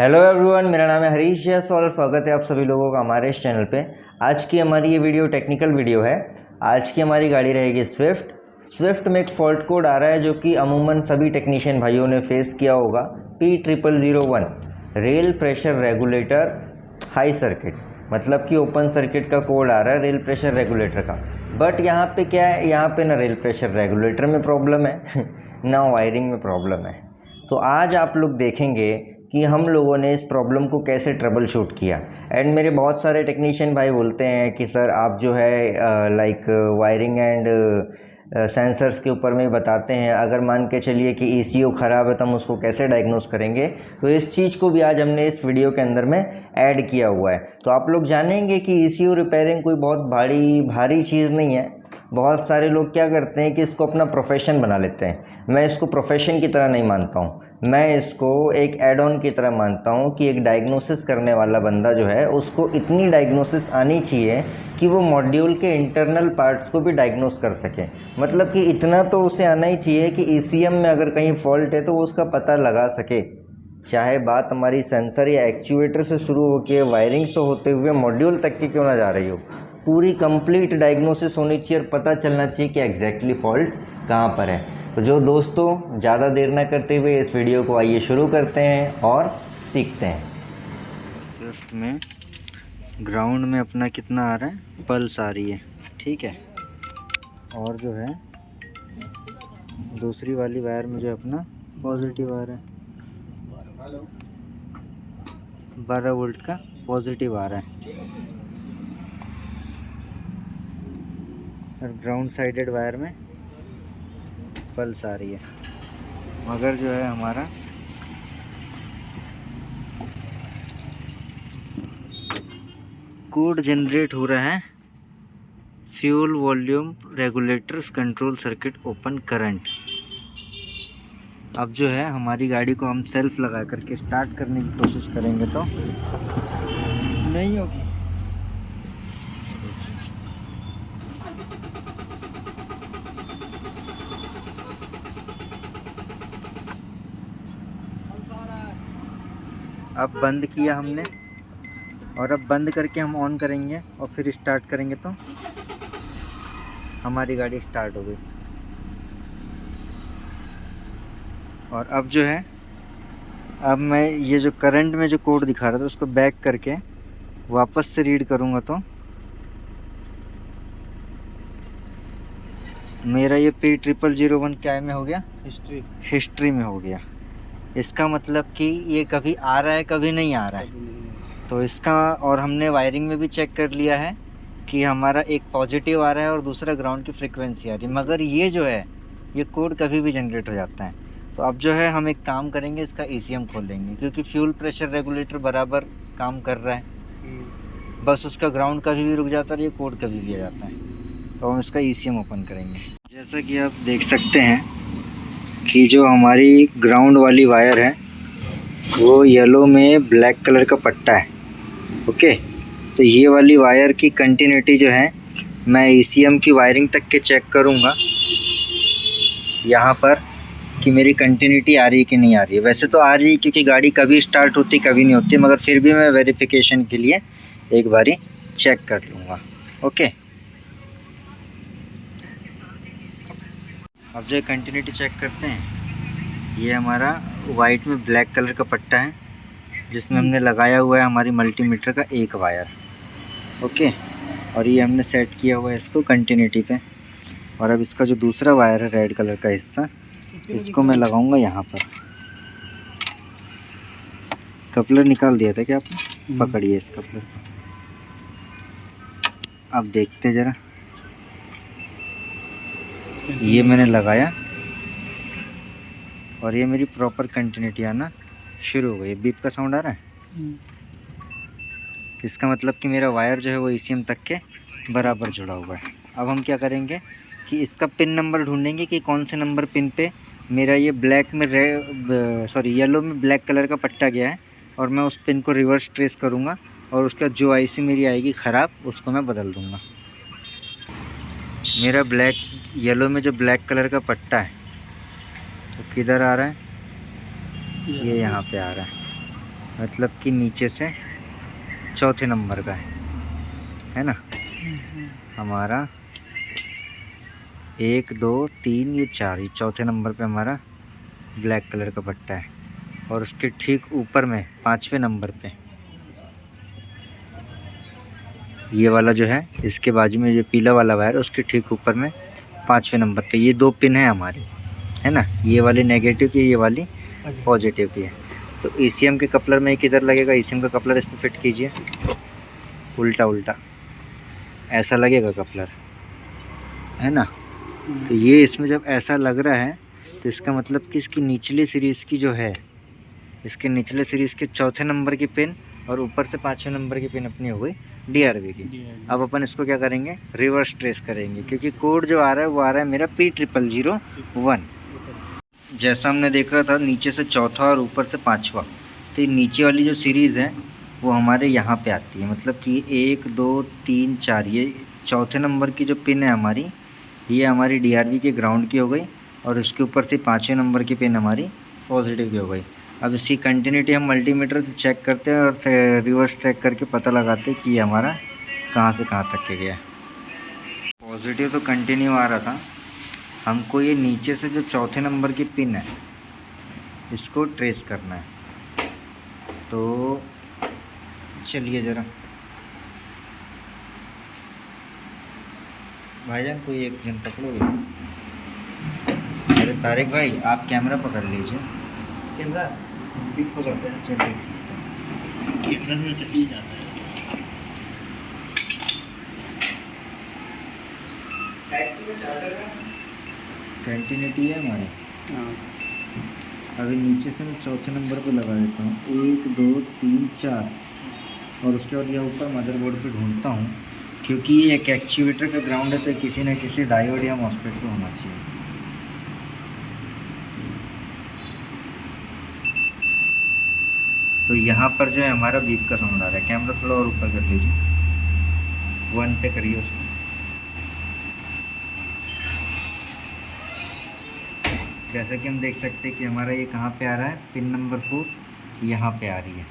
Hello everyone, मेरा नाम है हरीश यस और स्वागत है आप सभी लोगों का हमारे इस चैनल पे। आज की हमारी ये वीडियो टेक्निकल वीडियो है। आज की हमारी गाड़ी रहेगी स्विफ्ट में एक फॉल्ट कोड आ रहा है जो कि अमूमन सभी टेक्नीशियन भाइयों ने फेस किया होगा। P0001 rail pressure regulator high circuit, मतलब कि ओपन सर्किट का कोड आ रहा है रेल प्रेशर रेगुलेटर का। बट यहाँ पे क्या है, यहाँ पे ना रेल प्रेशर रेगुलेटर में प्रॉब्लम है ना वायरिंग में प्रॉब्लम है। तो आज आप लोग देखेंगे कि हम लोगों ने इस प्रॉब्लम को कैसे ट्रबल शूट किया। एंड मेरे बहुत सारे टेक्नीशियन भाई बोलते हैं कि सर आप जो है लाइक वायरिंग एंड सेंसर्स के ऊपर में बताते हैं, अगर मान के चलिए कि ECU ख़राब है तो हम उसको कैसे डायग्नोस करेंगे। तो इस चीज़ को भी आज हमने इस वीडियो के अंदर में ऐड किया हुआ है। तो आप लोग जानेंगे कि ECU रिपेयरिंग कोई बहुत भारी चीज़ नहीं है। बहुत सारे लोग क्या करते हैं कि इसको अपना प्रोफेशन बना लेते हैं। मैं इसको प्रोफेशन की तरह नहीं मानता हूँ, मैं इसको एक एड ऑन की तरह मानता हूँ कि एक डायग्नोसिस करने वाला बंदा जो है उसको इतनी डायग्नोसिस आनी चाहिए कि वो मॉड्यूल के इंटरनल पार्ट्स को भी डायग्नोस कर सके। मतलब कि इतना तो उसे आना ही चाहिए कि ECM में अगर कहीं फॉल्ट है तो वो उसका पता लगा सके। चाहे बात हमारी सेंसर या एक्चुएटर से शुरू होकर वायरिंग से होते हुए मॉड्यूल तक की क्यों ना जा रही हो, पूरी कंप्लीट डायग्नोसिस होनी चाहिए और पता चलना चाहिए कि एग्जैक्टली फॉल्ट कहाँ पर है। तो जो दोस्तों ज़्यादा देर ना करते हुए इस वीडियो को आइए शुरू करते हैं और सीखते हैं। स्विफ्ट में ग्राउंड में अपना कितना आ रहा है, पल्स आ रही है, ठीक है। और जो है दूसरी वाली वायर में जो अपना पॉजिटिव आ रहा है, 12 वोल्ट का पॉजिटिव आ रहा है। और ग्राउंड साइडेड वायर में पल्स आ रही है। मगर जो है हमारा कोड जनरेट हो रहा है fuel volume regulators control circuit open current. अब जो है हमारी गाड़ी को हम सेल्फ लगा करके स्टार्ट करने की कोशिश करेंगे तो नहीं होगी। अब बंद किया हमने और अब बंद करके हम ऑन करेंगे और फिर स्टार्ट करेंगे तो हमारी गाड़ी स्टार्ट हो गई। और अब जो है, अब मैं ये जो करंट में जो कोड दिखा रहा था उसको बैक करके वापस से रीड करूँगा तो मेरा ये P0001 क्या में हो गया, हिस्ट्री में हो गया। इसका मतलब कि ये कभी आ रहा है कभी नहीं आ रहा है। तो इसका, और हमने वायरिंग में भी चेक कर लिया है कि हमारा एक पॉजिटिव आ रहा है और दूसरा ग्राउंड की फ्रीक्वेंसी आ रही है, मगर ये जो है ये कोड कभी भी जनरेट हो जाता है। तो अब जो है हम एक काम करेंगे, इसका ECM खोल लेंगे क्योंकि फ्यूल प्रेशर रेगुलेटर बराबर काम कर रहा है, बस उसका ग्राउंड कभी भी रुक जाता है, ये कोड कभी भी आ जाता है। तो हम इसका ECM ओपन करेंगे। जैसा कि आप देख सकते हैं कि जो हमारी ग्राउंड वाली वायर है वो येलो में ब्लैक कलर का पट्टा है, ओके। तो ये वाली वायर की कंटिन्यूटी जो है मैं ECM की वायरिंग तक के चेक करूँगा यहाँ पर कि मेरी कंटिन्यूटी आ रही है कि नहीं आ रही है। वैसे तो आ रही है क्योंकि गाड़ी कभी स्टार्ट होती कभी नहीं होती, मगर फिर भी मैं वेरिफिकेशन के लिए एक बारी चेक कर लूँगा, ओके। अब जो कंटिन्यूटी चेक करते हैं, ये हमारा वाइट में ब्लैक कलर का पट्टा है जिसमें हमने लगाया हुआ है हमारी मल्टीमीटर का एक वायर, ओके। और ये हमने सेट किया हुआ है इसको कंटिन्यूटी पे। और अब इसका जो दूसरा वायर है रेड कलर का हिस्सा, इसको मैं लगाऊंगा यहाँ पर। कपलर निकाल दिया था क्या आपने? पकड़िए इस कपलर को। अब देखते ज़रा, ये मैंने लगाया और ये मेरी प्रॉपर कंटिन्यूटी आना शुरू हो गई। बीप का साउंड आ रहा है, इसका मतलब कि मेरा वायर जो है वो ECM तक के बराबर जुड़ा हुआ है। अब हम क्या करेंगे कि इसका पिन नंबर ढूंढेंगे कि कौन से नंबर पिन पे मेरा ये ब्लैक में येलो में ब्लैक कलर का पट्टा गया है, और मैं उस पिन को रिवर्स ट्रेस करूँगा और उसका जो IC मेरी आएगी ख़राब उसको मैं बदल दूँगा। मेरा येलो में जो ब्लैक कलर का पट्टा है तो किधर आ रहा है, ये यहाँ पे आ रहा है। मतलब कि नीचे से चौथे नंबर का है ना हमारा। 1 2 3 ये 4, ये चौथे नंबर पे हमारा ब्लैक कलर का पट्टा है। और उसके ठीक ऊपर में 5वें नंबर पे ये वाला जो है, इसके बाजू में जो पीला वाला वायर उसके ठीक ऊपर में 5वें नंबर पे ये 2 पिन है हमारी, है ना। ये वाली नेगेटिव की, ये वाली पॉजिटिव की है। तो ECM के कपलर में किधर लगेगा, ECM का कपलर इस पर फिट कीजिए, उल्टा उल्टा ऐसा लगेगा कपलर, है ना। तो ये इसमें जब ऐसा लग रहा है तो इसका मतलब कि इसकी निचली सीरीज़ की जो है, इसके निचले सीरीज़ के चौथे नंबर की पिन और ऊपर से 5वें नंबर की पिन अपनी हो गई DRV की। अब अपन इसको क्या करेंगे, रिवर्स ट्रेस करेंगे, क्योंकि कोड जो आ रहा है वो आ रहा है मेरा P0001। जैसा हमने देखा था नीचे से चौथा और ऊपर से 5वां, तो ये नीचे वाली जो सीरीज़ है वो हमारे यहाँ पे आती है। मतलब कि 1 2 3 4 ये चौथे नंबर की जो पिन है हमारी, ये हमारी DRV के ग्राउंड की हो गई और उसके ऊपर से 5वें नंबर की पिन हमारी पॉजिटिव की हो गई। अब इसकी कंटिन्यूटी हम मल्टीमीटर से चेक करते हैं और रिवर्स ट्रैक करके पता लगाते हैं कि ये हमारा कहाँ से कहाँ तक के गया। पॉजिटिव तो कंटिन्यू आ रहा था, हमको ये नीचे से जो चौथे नंबर की पिन है इसको ट्रेस करना है। तो चलिए ज़रा भाईजान कोई एक जन पकड़ोगे। अरे तारिक भाई आप कैमरा पकड़ लीजिए। कैमरा पकड़ते हैं, चलिए कैमरा में तो ही जाता है। कंटिन्यूटी है हमारी। अभी नीचे से मैं चौथे नंबर पे लगा देता हूँ, 1 2 3 4, और उसके बाद यह ऊपर मदरबोर्ड पे ढूंढता हूँ, क्योंकि ये एक एक्चुएटर का ग्राउंड है तो किसी न किसी डायोड या मॉसफेट पे होना चाहिए। तो यहाँ पर जो है हमारा बीप का साउंड आ रहा है। कैमरा थोड़ा और ऊपर कर लीजिए, 1 पे करिए उसको। जैसा कि हम देख सकते हैं कि हमारा ये कहाँ पे आ रहा है, पिन नंबर 4 यहाँ पे आ रही है।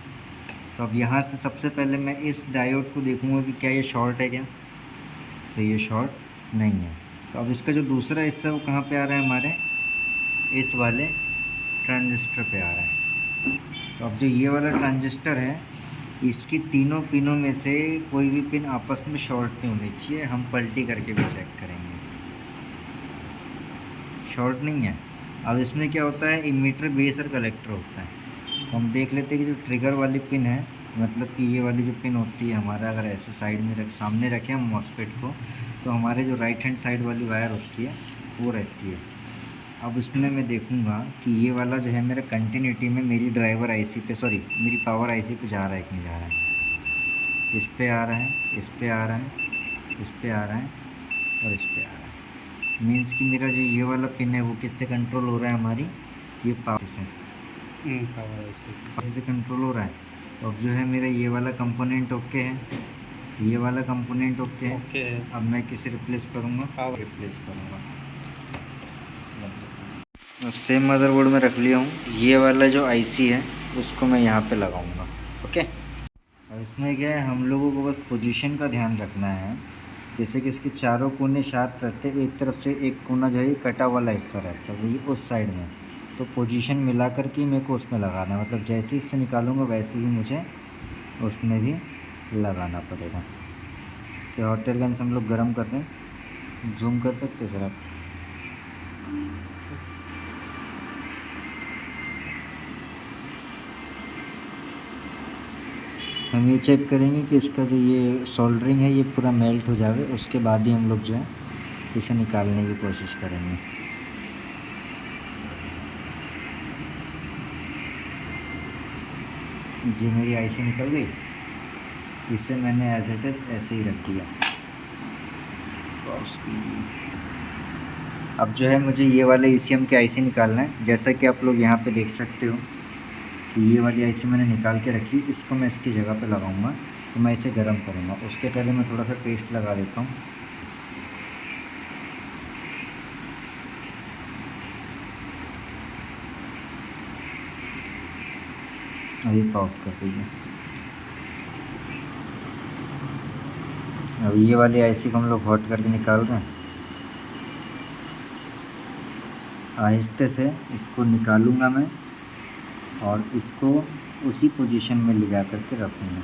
तो अब यहाँ से सबसे पहले मैं इस डायोड को देखूँगा कि क्या ये शॉर्ट है क्या, तो ये शॉर्ट नहीं है। तो अब इसका जो दूसरा हिस्सा है वो कहाँ पे आ रहा है, हमारे इस वाले ट्रांजिस्टर पे आ रहा है। तो अब जो ये वाला ट्रांजिस्टर है, इसकी तीनों पिनों में से कोई भी पिन आपस में शॉर्ट नहीं होनी चाहिए। हम पलटी करके भी चेक करेंगे, शॉर्ट नहीं है। अब इसमें क्या होता है, इमीटर बेस और कलेक्टर होता है। तो हम देख लेते हैं कि जो ट्रिगर वाली पिन है, मतलब कि ये वाली जो पिन होती है हमारा, अगर ऐसे साइड में सामने रखें हम मॉसफेट को, तो हमारे जो राइट हैंड साइड वाली वायर होती है वो रहती है। अब इसमें मैं देखूंगा कि ये वाला जो है मेरा कंटिन्यूटी में मेरी ड्राइवर आईसी पे, सॉरी मेरी पावर आईसी पे जा रहा है कि नहीं जा रहा है। इस पे आ रहा है, इस पे आ रहा है, इस पे आ रहा है और इस पे आ रहा है। मीन्स कि मेरा जो ये वाला पिन है वो किससे कंट्रोल हो रहा है, हमारी ये पावर से, पावर से कंट्रोल हो रहा है। तो अब जो है मेरा ये वाला कंपोनेंट ओके है, ये वाला कंपोनेंट ओके है। अब मैं किसे रिप्लेस करूँगा, पावर रिप्लेस करूँगा। सेम मदरबोर्ड में रख लिया हूँ। ये वाला जो आईसी है उसको मैं यहाँ पे लगाऊंगा, ओके। और इसमें क्या है, हम लोगों को बस पोजीशन का ध्यान रखना है। जैसे कि इसके चारों कोने शार्प रहते हैं, एक तरफ से एक कोना जो है कटा वाला हिस्सा रहता है, वही उस साइड में। तो पोजीशन मिला कर के मेरे को उसमें लगाना है, मतलब जैसे इससे निकालूंगा वैसे ही मुझे उसमें भी लगाना पड़ेगा। तो हॉट एयर गन से हम लोग गर्म कर रहे हैं, जूम कर सकते हैं सर आप। हम ये चेक करेंगे कि इसका जो ये सोल्डरिंग है ये पूरा मेल्ट हो जाए, उसके बाद ही हम लोग जो है इसे निकालने की कोशिश करेंगे। जी मेरी आईसी निकल गई, इसे मैंने एज इट इज़ ऐसे ही रख दिया। अब जो है मुझे ये वाले ECM के आईसी निकालना है। जैसा कि आप लोग यहाँ पे देख सकते हो कि ये वाली आईसी मैंने निकाल के रखी, इसको मैं इसकी जगह पे लगाऊंगा। तो मैं इसे गर्म करूँगा, उसके पहले मैं थोड़ा सा पेस्ट लगा देता हूँ। अभी पॉज कर दीजिए। अब ये वाली आईसी को हम लोग हॉट करके निकाल रहे हैं। आहिस्ते से इसको निकालूंगा मैं और इसको उसी पोजीशन में ले जा कर के रखूँगा।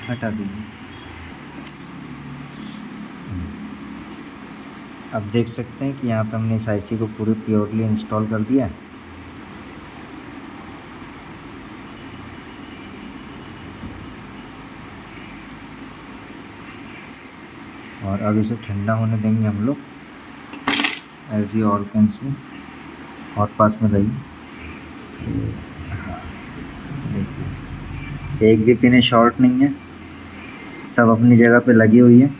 हटा दीजिए। अब देख सकते हैं कि यहाँ पे हमने इस आईसी को पूरी प्योरली इंस्टॉल कर दिया है। और अब इसे ठंडा होने देंगे हम लोग। As you all can see, हॉट पास में रहिए। देखिए एक भी पिन शॉर्ट नहीं है, सब अपनी जगह पे लगी हुई है।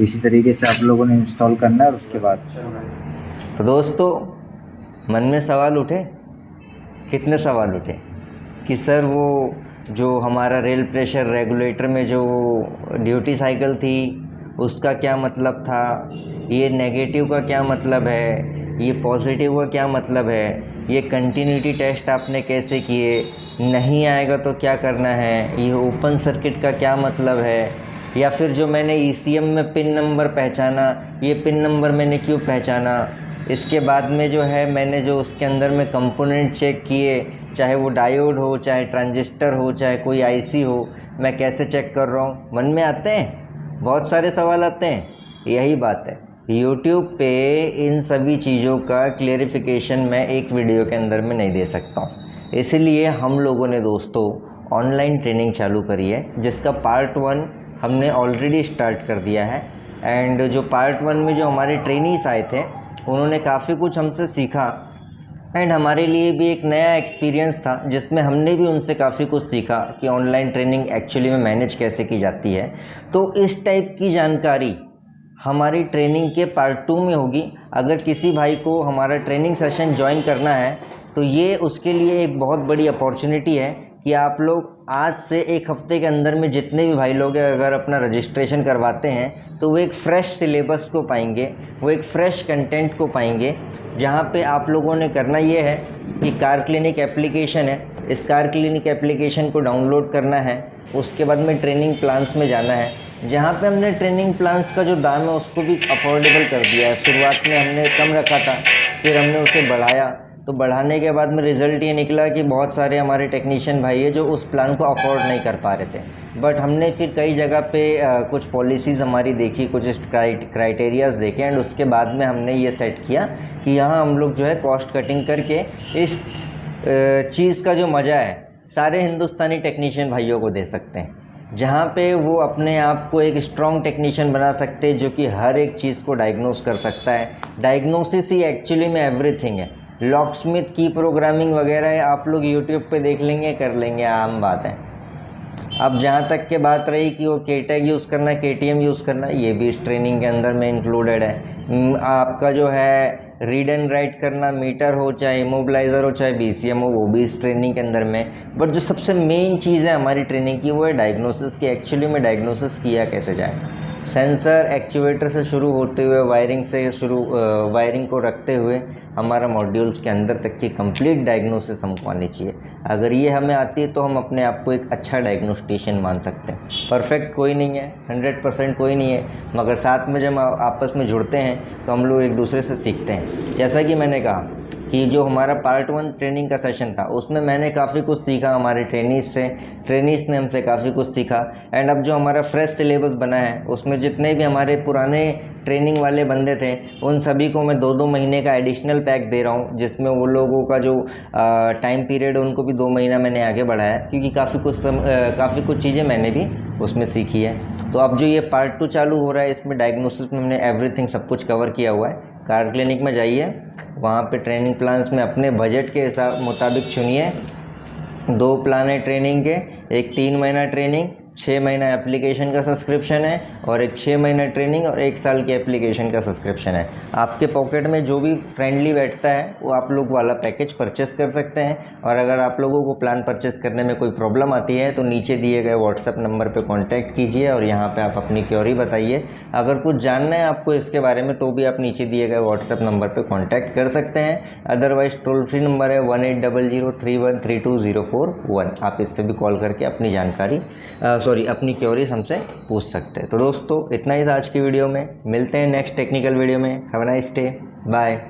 इसी तरीके से आप लोगों ने इंस्टॉल करना है और उसके बाद। तो दोस्तों मन में सवाल उठे, कितने सवाल उठे कि सर वो जो हमारा रेल प्रेशर रेगुलेटर में जो ड्यूटी साइकिल थी उसका क्या मतलब था, ये नेगेटिव का क्या मतलब है, ये पॉजिटिव का क्या मतलब है, ये कंटिन्यूटी टेस्ट आपने कैसे किए, नहीं आएगा तो क्या करना है, ये ओपन सर्किट का क्या मतलब है, या फिर जो मैंने ECM में पिन नंबर पहचाना, ये पिन नंबर मैंने क्यों पहचाना। इसके बाद में जो है मैंने जो उसके अंदर में कंपोनेंट चेक किए, चाहे वो डायोड हो, चाहे ट्रांजिस्टर हो, चाहे कोई IC हो, मैं कैसे चेक कर रहा हूँ। मन में आते हैं, बहुत सारे सवाल आते हैं। यही बात है, YouTube पे इन सभी चीज़ों का क्लेरिफिकेशन मैं एक वीडियो के अंदर में नहीं दे सकता हूँ। इसलिए हम लोगों ने दोस्तों ऑनलाइन ट्रेनिंग चालू करी है, जिसका पार्ट 1 हमने ऑलरेडी स्टार्ट कर दिया है। एंड जो पार्ट 1 में जो हमारे ट्रेनीज आए थे उन्होंने काफ़ी कुछ हमसे सीखा एंड हमारे लिए भी एक नया एक्सपीरियंस था, जिसमें हमने भी उनसे काफ़ी कुछ सीखा कि ऑनलाइन ट्रेनिंग एक्चुअली में मैनेज कैसे की जाती है। तो इस टाइप की जानकारी हमारी ट्रेनिंग के पार्ट 2 में होगी। अगर किसी भाई को हमारा ट्रेनिंग सेशन ज्वाइन करना है तो ये उसके लिए एक बहुत बड़ी अपॉर्चुनिटी है कि आप लोग आज से एक हफ्ते के अंदर में जितने भी भाई लोग अगर अपना रजिस्ट्रेशन करवाते हैं तो वो एक फ़्रेश सिलेबस को पाएंगे, वो एक फ़्रेश कंटेंट को पाएंगे। जहाँ पे आप लोगों ने करना ये है कि कार क्लिनिक एप्लीकेशन है, इस कार क्लिनिक एप्लीकेशन को डाउनलोड करना है। उसके बाद में ट्रेनिंग प्लान्स में जाना है, जहाँ पे हमने ट्रेनिंग प्लान्स का जो दाम है उसको भी अफोर्डेबल कर दिया है। शुरुआत में हमने कम रखा था, फिर हमने उसे बढ़ाया। तो बढ़ाने के बाद में रिज़ल्ट ये निकला कि बहुत सारे हमारे टेक्नीशियन भाई है जो उस प्लान को अफोर्ड नहीं कर पा रहे थे। बट हमने फिर कई जगह पे कुछ पॉलिसीज़ हमारी देखी, कुछ क्राइटेरियाज़ देखे एंड उसके बाद में हमने ये सेट किया कि यहाँ हम लोग जो है कॉस्ट कटिंग करके इस चीज़ का जो मज़ा है सारे हिंदुस्तानी टेक्नीशियन भाइयों को दे सकते हैं, जहाँ पे वो अपने आप को एक स्ट्रॉन्ग टेक्नीशियन बना सकते हैं जो कि हर एक चीज़ को डायग्नोस कर सकता है। डायग्नोसिस ही एक्चुअली में एवरीथिंग है। लॉकस्मिथ की प्रोग्रामिंग वगैरह है, आप लोग यूट्यूब पे देख लेंगे, कर लेंगे, आम बात है। अब जहाँ तक के बात रही कि वो KTAG यूज़ करना है, KTM यूज़ करना है, ये भी इस ट्रेनिंग के अंदर में इंक्लूडेड है। आपका जो है रीड एंड राइट करना, मीटर हो चाहे इमोबिलाइज़र हो चाहे BCM हो, वो भी इस ट्रेनिंग के अंदर में। बट जो सबसे मेन चीज़ है हमारी ट्रेनिंग की वो है डायग्नोसिस की। एक्चुअली में डायग्नोसिस किया कैसे जाए, सेंसर एक्चुएटर से शुरू होते हुए वायरिंग को रखते हुए हमारा मॉड्यूल्स के अंदर तक की कंप्लीट डायग्नोसिस हमको आनी चाहिए। अगर ये हमें आती है तो हम अपने आप को एक अच्छा डायग्नोस्टिशियन मान सकते हैं। परफेक्ट कोई नहीं है, 100% कोई नहीं है, मगर साथ में जब आपस में जुड़ते हैं तो हम लोग एक दूसरे से सीखते हैं। जैसा कि मैंने कहा कि जो हमारा पार्ट 1 ट्रेनिंग का सेशन था उसमें मैंने काफ़ी कुछ सीखा हमारे ट्रेनीज़ से, ट्रेनीज़ ने हमसे काफ़ी कुछ सीखा। एंड अब जो हमारा फ्रेश सिलेबस बना है उसमें जितने भी हमारे पुराने ट्रेनिंग वाले बंदे थे उन सभी को मैं 2-2 महीने का एडिशनल पैक दे रहा हूँ, जिसमें वो लोगों का जो टाइम पीरियड है उनको भी 2 महीना मैंने आगे बढ़ाया, क्योंकि काफ़ी कुछ चीज़ें मैंने भी उसमें सीखी है। तो अब जो ये पार्ट 2 चालू हो रहा है इसमें डायग्नोसिस में हमने एवरीथिंग सब कुछ कवर किया हुआ है। कार क्लिनिक में जाइए, वहाँ पे ट्रेनिंग प्लान्स में अपने बजट के हिसाब मुताबिक चुनिए। 2 प्लान है ट्रेनिंग के, एक 3 महीना ट्रेनिंग, 6 महीना एप्लीकेशन का सब्सक्रिप्शन है, और एक 6 महीना ट्रेनिंग और 1 साल की एप्लीकेशन का सब्सक्रिप्शन है। आपके पॉकेट में जो भी फ्रेंडली बैठता है वो आप लोग वाला पैकेज परचेस कर सकते हैं। और अगर आप लोगों को प्लान परचेस करने में कोई प्रॉब्लम आती है तो नीचे दिए गए व्हाट्सएप नंबर पे कांटेक्ट कीजिए और यहाँ पे आप अपनी क्वेरी बताइए। अगर कुछ जानना है आपको इसके बारे में तो भी आप नीचे दिए गए व्हाट्सएप नंबर पे कांटेक्ट कर सकते हैं। अदरवाइज टोल फ्री नंबर है 1800313204 आप इस पर भी कॉल करके अपनी जानकारी अपनी क्वेरीज हमसे पूछ सकते हैं। तो दोस्तों इतना ही था आज की वीडियो में, मिलते हैं नेक्स्ट टेक्निकल वीडियो में। Have a nice day, bye.